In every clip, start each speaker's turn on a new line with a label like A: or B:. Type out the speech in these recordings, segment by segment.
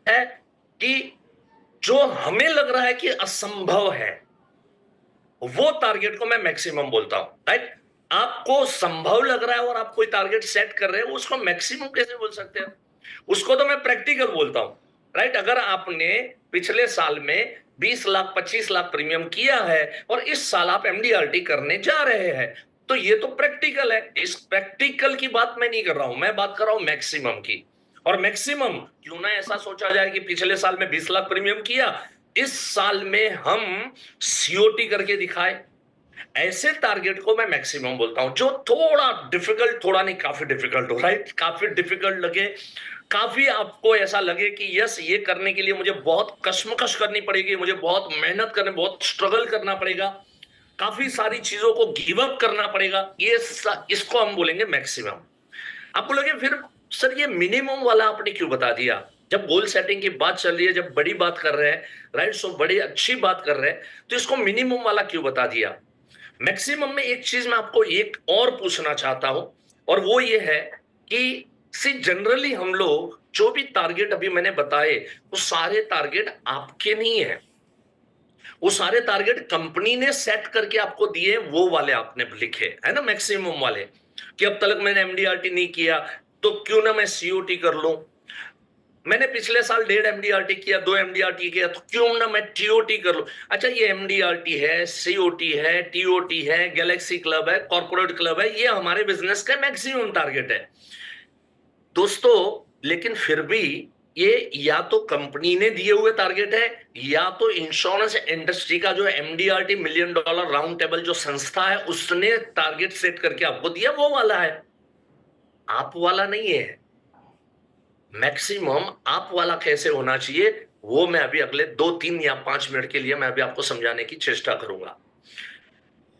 A: है कि जो हमें लग रहा है कि असंभव है, वो टारगेट को मैं मैक्सिमम बोलता हूं, राइट। आपको संभव लग रहा है और आप कोई टारगेट सेट कर रहे हो, उसको मैक्सिमम कैसे बोल सकते हैं? उसको तो मैं प्रैक्टिकल बोलता हूं, राइट। अगर आपने पिछले साल में 20 लाख 25 लाख प्रीमियम किया है और इस साल आप एमडीआरटी करने जा रहे हैं, तो ये तो प्रैक्टिकल है। इस प्रैक्टिकल की बात मैं नहीं कर रहा हूं, मैं बात कर रहा हूं मैक्सिमम की। और मैक्सिमम क्यों ना ऐसा सोचा जाए कि पिछले साल में 20 लाख प्रीमियम किया, इस साल में हम सीओटी करके दिखाए। ऐसे टारगेट को मैं मैक्सिमम बोलता हूं, जो थोड़ा डिफिकल्ट, थोड़ा नहीं काफी डिफिकल्ट हो, राइट। काफी डिफिकल्ट लगे, काफी आपको ऐसा लगे कि यस, ये करने के लिए मुझे बहुत कश्मकश करनी पड़ेगी, मुझे बहुत मेहनत करने, बहुत स्ट्रगल करना पड़ेगा, काफी सारी चीजों को गिव अप करना पड़ेगा, इसको हम बोलेंगे मैक्सिमम। आप बोलोगे फिर सर ये मिनिमम वाला आपने क्यों बता दिया? जब गोल सेटिंग की बात चल रही है, जब बड़ी बात कर रहे हैं, राइट, सो बड़ी अच्छी बात कर रहे हैं, तो इसको मिनिमम वाला क्यों बता दिया? मैक्सिमम में एक चीज मैं आपको एक और पूछना चाहता हूं, और वो ये है कि सी जनरली हम लोग जो भी टारगेट अभी मैंने बताए, वो सारे टारगेट आपके नहीं है। वो सारे टारगेट कंपनी ने सेट करके आपको दिए, वो वाले आपने लिखे है ना, मैक्सिमम वाले। कि अब तक मैंने एमडीआरटी नहीं किया, तो क्यों ना मैं सीओटी कर लूं। मैंने पिछले साल 1.5 एमडीआरटी किया, 2 एमडीआरटी किया, तो क्यों ना मैं टीओटी कर लूं। अच्छा, ये एमडीआरटी है, सीओटी है, टीओटी है, गैलेक्सी क्लब है, कॉर्पोरेट क्लब है, ये हमारे बिजनेस का मैक्सिमम टारगेट है दोस्तों। लेकिन फिर भी ये या तो कंपनी ने दिए हुए टारगेट है, या तो इंश्योरेंस इंडस्ट्री का जो MDRT million dollar round table जो संस्था है, उसने टारगेट सेट करके आपको दिया, वो वाला है। आप वाला नहीं है। मैक्सिमम आप वाला कैसे होना चाहिए, वो मैं अभी अगले 2 3 या 5 मिनट के लिए मैं अभी आपको समझाने की चेष्टा करूंगा।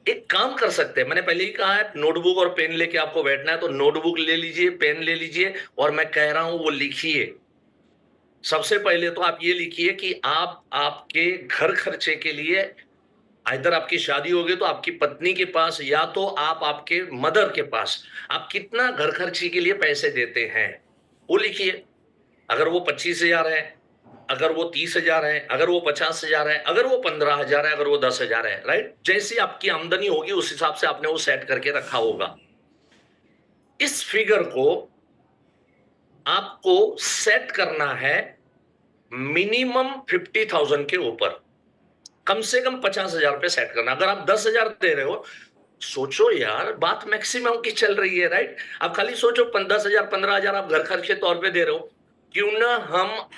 A: एक काम कर सकते हैं, मैंने पहले ही कहा है, नोटबुक और पेन लेके आपको बैठना है, तो नोटबुक ले लीजिए, पेन ले लीजिए, और मैं कह रहा हूं वो लिखिए। सबसे पहले तो आप ये लिखिए कि आप आपके घर खर्चे के लिए, इधर आपकी शादी होगी तो आपकी पत्नी के पास, या तो आप आपके मदर के पास, आप कितना घर खर्चे के लिए पैसे देते हैं, वो लिखिए। अगर वो 25 हजार है, अगर वो 30 हजार है, अगर वो 50 हजार है, अगर वो 15 हजार है, अगर वो 10 हजार है, राइट। जैसी आपकी आमदनी होगी उस हिसाब से आपने वो सेट करके रखा होगा। इस फिगर को आपको सेट करना है मिनिमम 50,000 के ऊपर, कम से कम 50 हजार पे सेट करना। अगर आप 10 हजार दे रहे हो, सोचो यार, बात मैक्सिमम की चल रही है, राइट। आप खाली सोचो, 10 हजार 15 हजार आप घर खर्च के तौर पे दे रहे हो, क्यों ना हम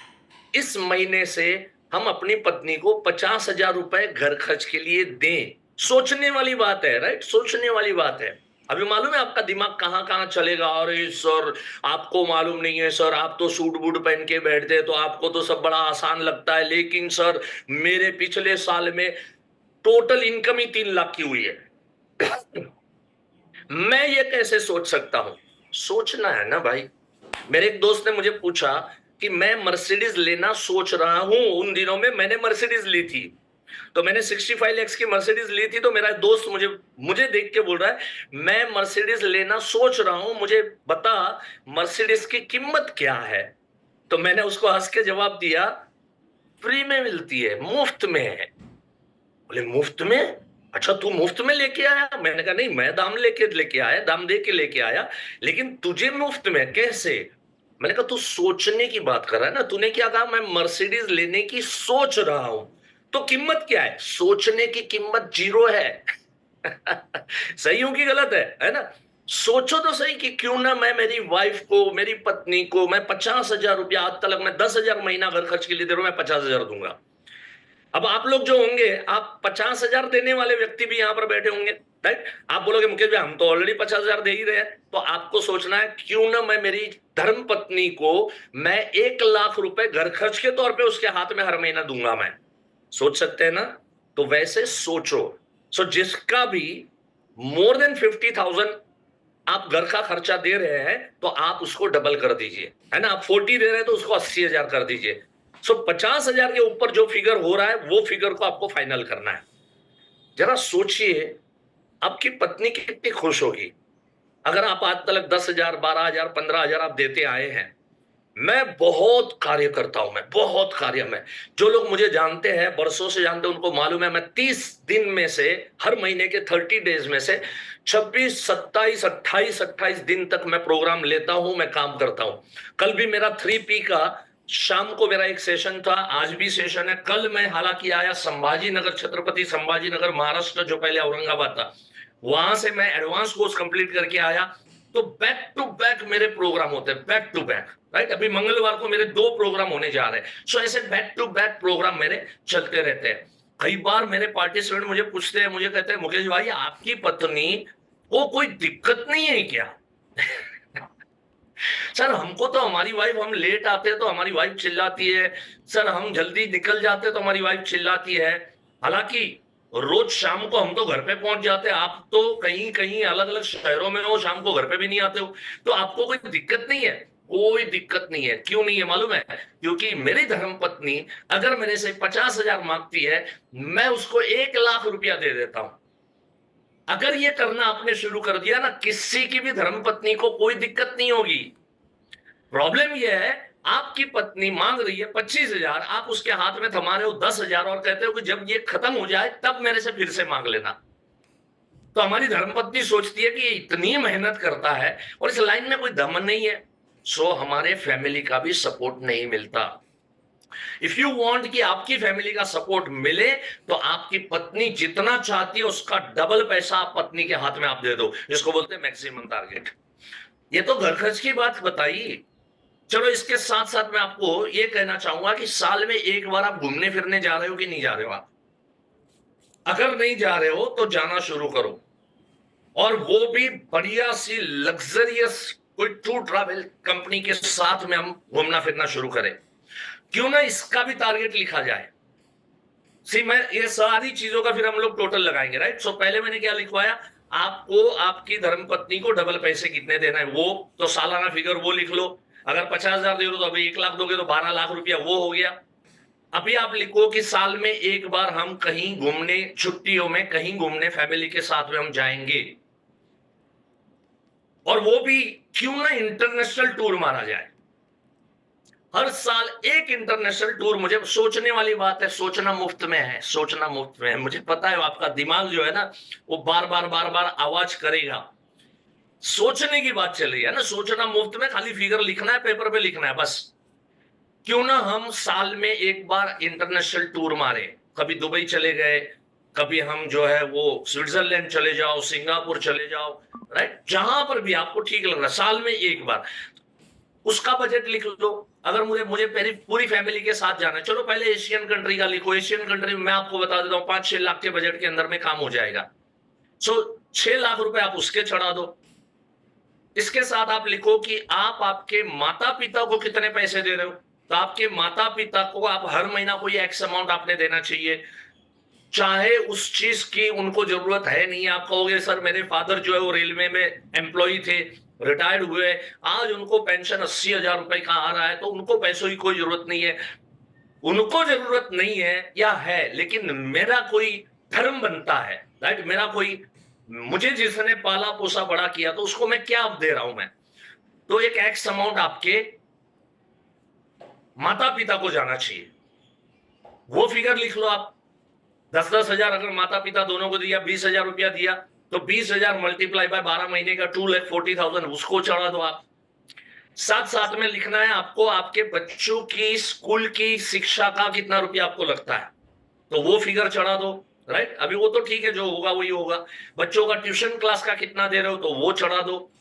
A: इस महीने से हम अपनी पत्नी को 50 हजार रुपए घर खर्च के लिए दें। सोचने वाली बात है, राइट, सोचने वाली बात है। अभी मालूम है आपका दिमाग कहां कहां चलेगा, अरे सर आपको मालूम नहीं है सर, आप तो सूट बूट पहन के बैठते हैं, तो आपको तो सब बड़ा आसान लगता है, लेकिन सर मेरे पिछले साल में टोटल इनकम ही 3 लाख की हुई है। मैं ये कैसे सोच सकता हूं? सोचना है ना भाई। मेरे एक दोस्त ने मुझे पूछा कि मैं मर्सिडीज लेना सोच रहा हूं, उन दिनों में मैंने मर्सिडीज ली थी, तो मैंने 65 लैक्स की मर्सिडीज ली थी, तो मेरा दोस्त मुझे मुझे देख के बोल रहा है मैं मर्सिडीज लेना सोच रहा हूं, मुझे बता मर्सिडीज की कीमत क्या है। तो मैंने उसको हंस के जवाब दिया, फ्री में मिलती है, मुफ्त में है। बोले मुफ्त में? अच्छा तू मुफ्त में लेके आया? मैंने कहा नहीं, मैं दाम लेके लेके आया, दाम दे के लेके आया, लेकिन तुझे मुफ्त में कैसे? मैंने कहा तू सोचने की बात कर रहा है ना, तूने क्या कहा, मैं मर्सिडीज लेने की सोच रहा हूं, तो कीमत क्या है? सोचने की कीमत 0 है। सही हूं कि गलत है ना? सोचो तो सही कि क्यों ना मैं मेरी वाइफ को, मेरी पत्नी को, मैं 50 हजार रुपया, आज तक मैं 10 हजार महीना घर खर्च के लिए दे रहा हूं, मैं 50 हजार दूंगा। अब आप लोग जो होंगे, आप 50 हजार देने वाले व्यक्ति भी यहां पर बैठे होंगे, राइट। आप बोलोगे मुकेश भाई हम तो ऑलरेडी 50 हजार दे ही रहे हैं, तो आपको सोचना है क्यों ना मैं मेरी धर्म पत्नी को मैं 1 लाख रुपए घर खर्च के तौर पे उसके हाथ में हर महीना दूंगा मैं। सोच सकते हैं ना? तो वैसे सोचो। जिसका भी मोर देन 50,000 आप घर का खर्चा दे रहे हैं, तो आप उसको डबल कर दीजिए, है ना। आप 40 दे रहे हैं तो उसको 80 हजार कर दीजिए। 50 हजार के ऊपर जो फिगर हो रहा है, वो फिगर को आपको फाइनल करना है। जरा सोचिए, आपकी पत्नी कितनी खुश होगी अगर आप आज तक 10 हजार 12 हजार 15 हजार आप देते आए हैं, मैं बहुत कार्य करता हूं, मैं बहुत कार्य में, जो लोग मुझे जानते हैं, बरसों से जानते हैं, उनको मालूम है मैं 30 दिन में से, हर महीने के 30 डेज में से 26, 27, 28 दिन तक मैं प्रोग्राम लेता हूं, मैं काम करता हूं। कल भी मेरा 3P का शाम को मेरा एक सेशन था, आज भी सेशन है। कल मैं हालांकि आया संभाजी नगर, छत्रपति संभाजी नगर, महाराष्ट्र, जो पहले औरंगाबाद था, वहां से मैं एडवांस कोर्स कंप्लीट करके आया। तो बैक टू बैक मेरे प्रोग्राम होते हैं, बैक टू बैक, राइट। अभी मंगलवार को मेरे 2 प्रोग्राम होने जा रहे हैं। सो ऐसे बैक टू बैक प्रोग्राम मेरे चलते रहते हैं। कई बार मेरे पार्टिसिपेंट मुझे पूछते हैं, मुझे कहते हैं, मुकेश भाई आपकी पत्नी को कोई दिक्कत नहीं है क्या? सर हमको तो हमारी वाइफ, हम लेट आते हैं तो हमारी वाइफ चिल्लाती है, सर हम जल्दी निकल जाते हैं तो हमारी वाइफ चिल्लाती है। हालांकि रोज शाम को हम तो घर पे पहुंच जाते हैं, आप तो कहीं कहीं अलग अलग शहरों में हो, शाम को घर पे भी नहीं आते हो, तो आपको कोई दिक्कत नहीं है? कोई दिक्कत नहीं है। क्यों नहीं है मालूम है? क्योंकि मेरी धर्मपत्नी अगर मेरे से 50,000 मांगती है, मैं उसको 1 लाख रुपया दे देता हूं। अगर ये करना आपने शुरू कर दिया ना, किसी की भी धर्मपत्नी को कोई दिक्कत नहीं होगी। प्रॉब्लम यह है, आपकी पत्नी मांग रही है 25,000, आप उसके हाथ में थमा रहे हो 10,000 और कहते हो कि जब ये खत्म हो जाए तब मेरे से फिर से मांग लेना। तो हमारी धर्मपत्नी सोचती है कि ये इतनी मेहनत करता है और इस लाइन में कोई दम नहीं है। सो हमारे फैमिली का भी सपोर्ट नहीं मिलता। इफ यू वांट कि आपकी फैमिली का सपोर्ट मिले, तो आपकी पत्नी जितना चाहती है उसका डबल पैसा आप पत्नी के हाथ में आप दे दो, जिसको बोलते हैं मैक्सिमम टारगेट। ये तो घर खर्च की बात बताई। चलो इसके साथ साथ मैं आपको ये कहना चाहूंगा कि साल में एक बार आप घूमने फिरने जा रहे हो कि नहीं जा रहे हो? आप अगर नहीं जा रहे हो तो जाना शुरू करो, और वो भी बढ़िया सी लग्जरियस कोई टूर ट्रैवल कंपनी के साथ में हम घूमना फिरना शुरू करें। क्यों ना इसका भी टारगेट लिखा जाए। सी मैं ये सारी चीजों का फिर हम लोग टोटल लगाएंगे, राइट। सो पहले मैंने क्या लिखवाया, आपको आपकी धर्मपत्नी को डबल पैसे कितने देना है, वो तो सालाना फिगर वो लिख लो। अगर 50,000 दे रहे हो तो अभी 1 लाख दोगे तो 12 लाख रुपया वो हो गया। अभी आप लिखो कि साल में एक बार हम कहीं घूमने, छुट्टियों में कहीं घूमने फैमिली के साथ में हम जाएंगे, और वो भी क्यों ना इंटरनेशनल टूर माना जाए। हर साल एक इंटरनेशनल टूर। मुझे सोचने वाली बात है, सोचना मुफ्त में है, सोचना मुफ्त में है। मुझे पता है आपका दिमाग जो है ना, वो बार बार बार बार आवाज करेगा। सोचने की बात चल रही है ना, सोचना मुफ्त में, खाली फिगर लिखना है, पेपर पे लिखना है बस। क्यों ना हम साल में एक बार इंटरनेशनल टूर मारे। कभी दुबई चले गए, कभी हम जो है वो स्विट्जरलैंड चले जाओ, सिंगापुर चले जाओ, राइट। जहां पर भी आपको ठीक लग रहा है, साल में एक बार उसका बजट लिख लो। अगर मुझे मुझे मेरी पूरी फैमिली के साथ जाना है, चलो पहले एशियन कंट्री का लिखो। एशियन कंट्री में मैं आपको बता देता हूँ 5-6 लाख के बजट के अंदर में काम हो जाएगा। सो 6 लाख रुपए आप उसके चढ़ा दो। इसके साथ आप लिखो कि आप आपके माता पिता को कितने पैसे दे रहे हो। तो आपके माता पिता को आप हर महीना कोई एक्स अमाउंट आपने देना चाहिए। चाहे उस चीज की उनको जरूरत है नहीं, आप कहोगे सर मेरे फादर जो है वो रेलवे में एम्प्लॉय थे, रिटायर्ड हुए, आज उनको पेंशन 80,000 रुपए का आ रहा है, तो उनको पैसों की कोई जरूरत नहीं है। उनको जरूरत नहीं है या है, लेकिन मेरा कोई धर्म बनता है, राइट। मेरा कोई, मुझे जिसने पाला पोसा बड़ा किया, तो उसको मैं क्या दे रहा हूं मैं। तो एक एक्स अमाउंट आपके माता पिता को जाना चाहिए। वो फिगर लिख लो आप। 10-10 हजार अगर माता पिता दोनों को दिया, 20,000 रुपया दिया, तो 20,000 मल्टीप्लाई बाय 12 महीने का 2,40,000 उसको चढ़ा दो आप। साथ साथ में लिखना है आपको आपके बच्चों की स्कूल की शिक्षा का कितना रुपया आपको लगता है, तो वो फिगर चढ़ा दो, राइट। अभी वो तो ठीक है, जो होगा वही होगा। बच्चों का ट्यूशन क्लास का कितना दे रहे हो, तो वो चढ़ा दो।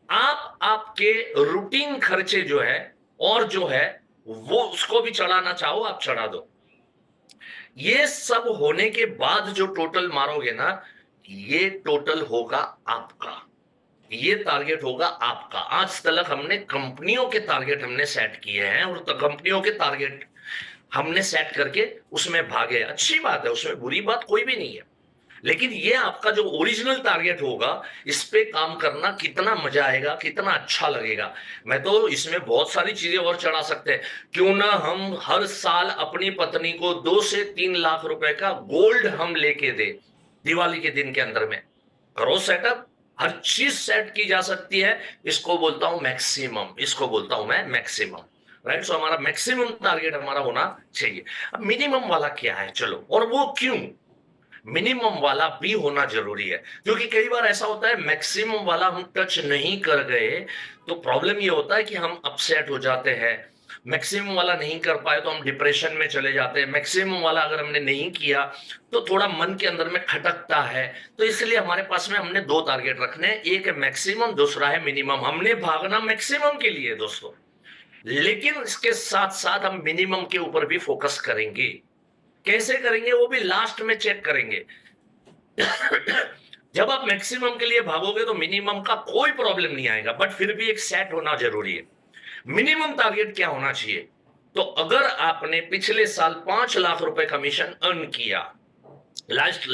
A: आप आपके रूटीन खर्चे जो है और जो है वो उसको भी चढ़ाना चाहो आप चढ़ा दो। ये सब होने के बाद जो टोटल मारोगे ना, ये टोटल होगा आपका, ये टारगेट होगा आपका। आज तक हमने कंपनियों के टारगेट हमने सेट किए हैं, और तो कंपनियों के टारगेट हमने सेट करके उसमें भागे। अच्छी बात है, उसमें बुरी बात कोई भी नहीं है, लेकिन ये आपका जो ओरिजिनल टारगेट होगा, इस पे काम करना कितना मजा आएगा, कितना अच्छा लगेगा। मैं तो इसमें बहुत सारी चीजें और चढ़ा सकते हैं। क्यों ना हम हर साल अपनी पत्नी को 2 से 3 लाख रुपए का गोल्ड हम लेके दे, दिवाली के दिन के अंदर में। करो सेटअप, हर चीज सेट की जा सकती है। इसको बोलता हूं मैक्सिमम, इसको बोलता हूं मैं मैक्सिमम। राइट, सो हमारा मैक्सिमम टारगेट हमारा होना चाहिए। अब मिनिमम वाला क्या है, चलो, और वो क्यों मिनिमम वाला भी होना जरूरी है? क्योंकि कई बार ऐसा होता है मैक्सिमम वाला हम टच नहीं कर गए तो प्रॉब्लम ये होता है कि हम अपसेट हो जाते हैं। मैक्सिमम वाला नहीं कर पाए तो हम डिप्रेशन में चले जाते हैं। मैक्सिमम वाला अगर हमने नहीं किया तो थोड़ा मन के अंदर में खटकता है। तो इसलिए हमारे पास में हमने दो टारगेट रखने हैं, एक है मैक्सिमम, दूसरा है मिनिमम। हमने भागना मैक्सिमम के लिए दोस्तों, लेकिन इसके साथ साथ हम मिनिमम के ऊपर भी फोकस करेंगे। कैसे करेंगे वो भी लास्ट में चेक करेंगे। जब आप मैक्सिमम के लिए भागोगे तो मिनिमम का कोई प्रॉब्लम नहीं आएगा, बट फिर भी एक सेट होना जरूरी है। मिनिमम टारगेट क्या होना चाहिए? तो अगर आपने पिछले साल 5 लाख रुपए कमीशन अर्न किया, लास्ट